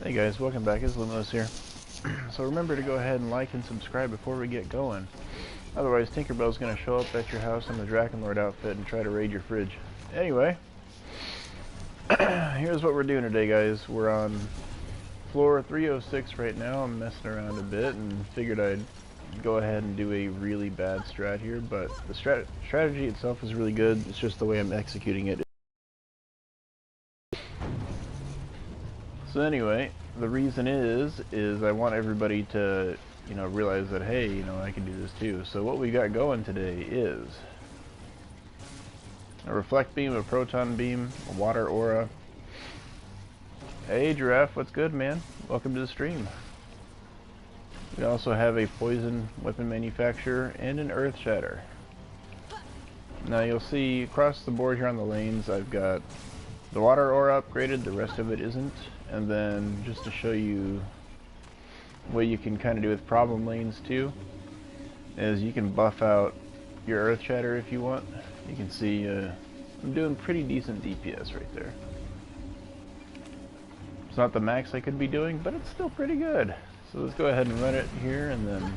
Hey guys, welcome back. It's Limitless here. So remember to go ahead and like and subscribe before we get going. Otherwise, Tinkerbell's going to show up at your house in the Drakenlord outfit and try to raid your fridge. Anyway, here's what we're doing today, guys. We're on floor 306 right now. I'm messing around a bit and figured I'd go ahead and do a really bad strat here, but the strategy itself is really good. It's just the way I'm executing it. So anyway, the reason is I want everybody to, realize that, hey, I can do this too. So what we got going today is a reflect beam, a proton beam, a water aura. Hey Giraffe, what's good, man? Welcome to the stream. We also have a poison weapon manufacturer and an earth shatter. Now you'll see across the board here on the lanes I've got the water aura upgraded, the rest of it isn't. And then just to show you what you can kind of do with problem lanes too, is you can buff out your earth shatter if you want. You can see I'm doing pretty decent DPS right there. It's not the max I could be doing, but it's still pretty good. So let's go ahead and run it here, and then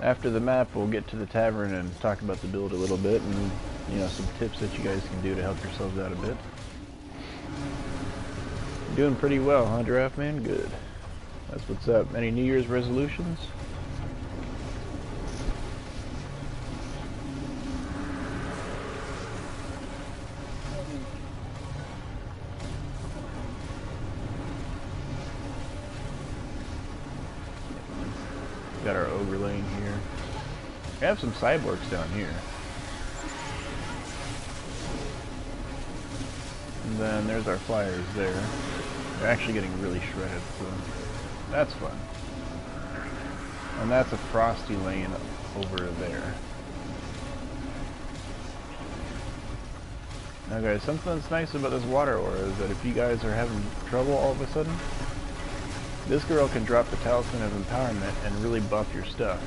after the map we'll get to the tavern and talk about the build a little bit, and some tips that you guys can do to help yourselves out a bit. Doing pretty well, huh, Giraffe Man? Good. That's what's up. Any New Year's resolutions? Got our ogre lane here. We have some cyborgs down here. And then there's our flyers there. They're actually getting really shredded, so that's fun. And that's a frosty lane over there. Now guys, something that's nice about this water aura is that if you guys are having trouble all of a sudden, this girl can drop the Talisman of Empowerment and really buff your stuff,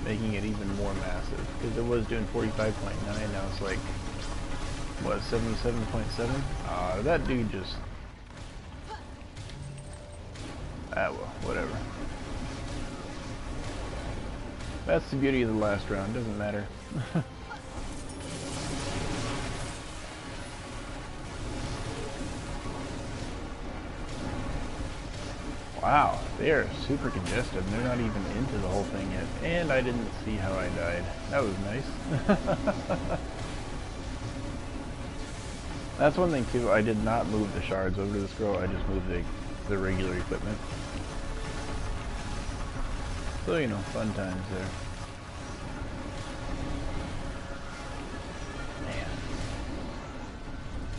making it even more massive. Because it was doing 45.9, now it's like, what, 77.7? That dude just... well, whatever. That's the beauty of the last round, doesn't matter. Wow, they are super congested. They're not even into the whole thing yet. And I didn't see how I died. That was nice. That's one thing too, I did not move the shards over to this girl, I just moved the regular equipment. So, fun times there. Man.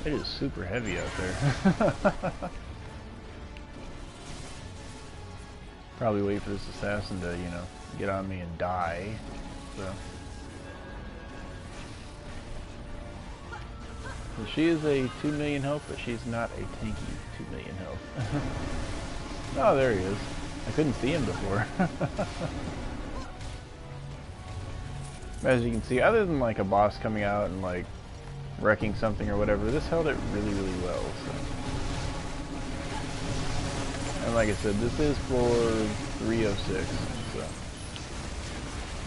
It is super heavy out there. Probably wait for this assassin to, get on me and die. So she is a 2 million health, but she's not a tanky 2 million health. Oh, there he is. I couldn't see him before. As you can see, other than like a boss coming out and like wrecking something or whatever, this held it really, really well. So. And like I said, this is floor 306, so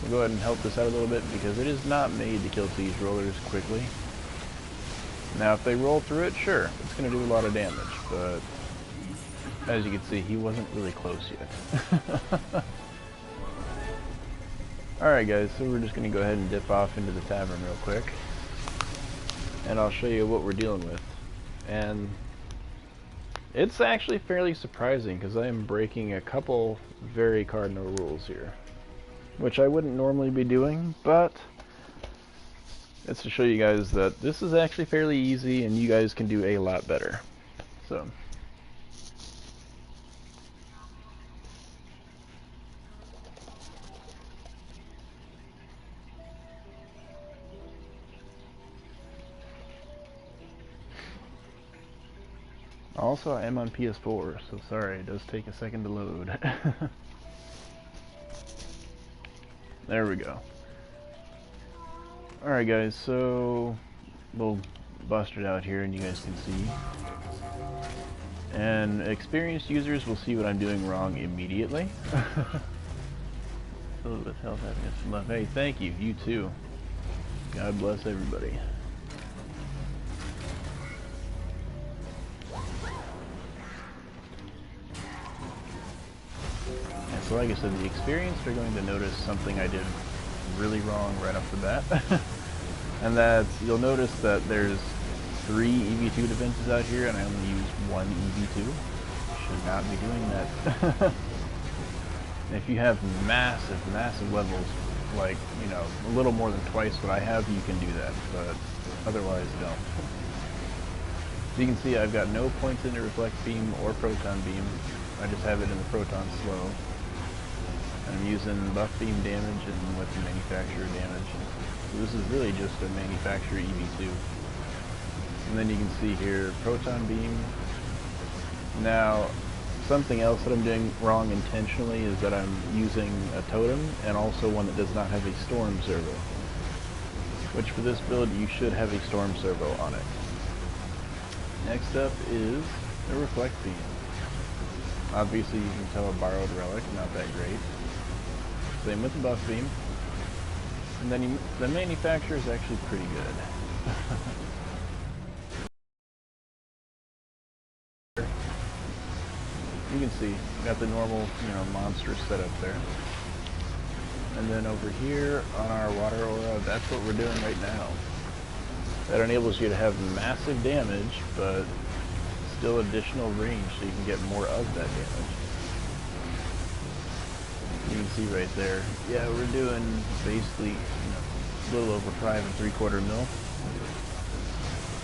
we'll go ahead and help this out a little bit because it is not made to kill siege rollers quickly. Now if they roll through it, sure, it's going to do a lot of damage, but as you can see, he wasn't really close yet. Alright guys, so we're just going to go ahead and dip off into the tavern real quick, and I'll show you what we're dealing with. And it's actually fairly surprising because I am breaking a couple very cardinal rules here, which I wouldn't normally be doing, but it's to show you guys that this is actually fairly easy and you guys can do a lot better. So also, I am on PS4, so sorry, it does take a second to load. There we go. Alright guys, so we'll bust it out here and you guys can see. And experienced users will see what I'm doing wrong immediately. Filled with health, happiness, and love. Hey, thank you. You too. God bless everybody. And so like I said, the experienced are going to notice something I did really wrong right off the bat. And that's, you'll notice that there's 3 EV2 defenses out here and I only use 1 EV2. Should not be doing that. If you have massive levels, like, you know, a little more than twice what I have, you can do that, but otherwise don't. You can see I've got no points into Reflect Beam or Proton Beam. I just have it in the Proton Slow. I'm using Buff Beam damage and Weapon Manufacturer damage. So this is really just a Manufacturer EV2. And then you can see here, Proton Beam. Now, something else that I'm doing wrong intentionally is that I'm using a Totem and also one that does not have a Storm Servo. Which for this build, you should have a Storm Servo on it. Next up is the Reflect Beam. Obviously you can tell a borrowed relic, not that great. Same with the Buff Beam. And then the Manufacturer is actually pretty good. You can see, got the normal, you know, monster setup there. And then over here on our Water Aura, that's what we're doing right now. That enables you to have massive damage, but still additional range, so you can get more of that damage. You can see right there, yeah, we're doing basically, you know, a little over 5 3/4 mil.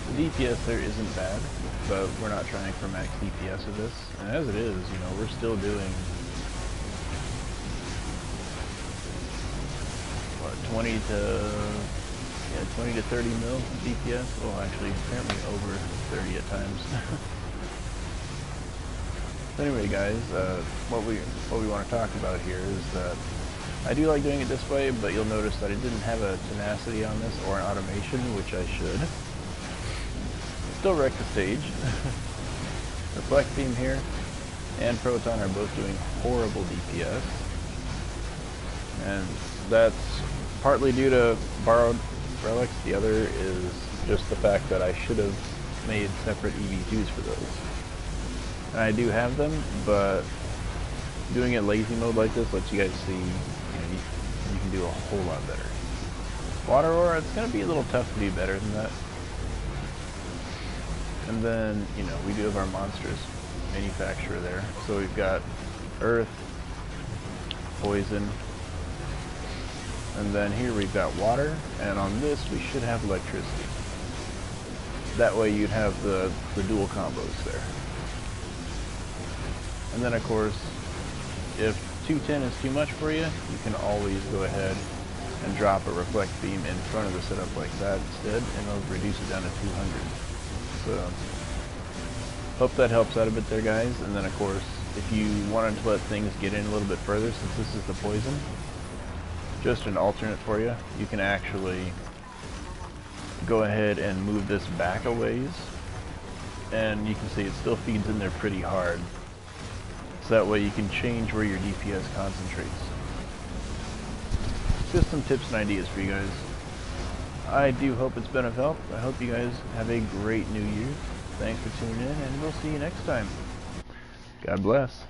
The DPS there isn't bad, but we're not trying for max DPS of this. And as it is, you know, we're still doing, what, 20 to 30 mil DPS? Well, actually, apparently over 30 at times. Anyway, guys, what we want to talk about here is that I do like doing it this way, but you'll notice that it didn't have a tenacity on this or an automation, which I should. Still wreck the stage. Reflect Beam here and Proton are both doing horrible DPS. And that's partly due to borrowed relics. The other is just the fact that I should have made separate EV2s for those. And I do have them, but doing it lazy mode like this lets you guys see, you know, you can do a whole lot better. Water Aura, it's going to be a little tough to do better than that. And then, you know, we do have our monstrous Manufacturer there. So we've got Earth, Poison, and then here we've got Water, and on this we should have Electricity. That way you'd have the dual combos there. And then of course, if 210 is too much for you, you can always go ahead and drop a Reflect Beam in front of the setup like that instead, and it'll reduce it down to 200. So, hope that helps out a bit there, guys. And then of course, if you wanted to let things get in a little bit further, since this is the Poison, just an alternate for you, you can actually go ahead and move this back a ways, and you can see it still feeds in there pretty hard. So that way you can change where your DPS concentrates. Just some tips and ideas for you guys. I do hope it's been of help. I hope you guys have a great New Year. Thanks for tuning in, and we'll see you next time. God bless.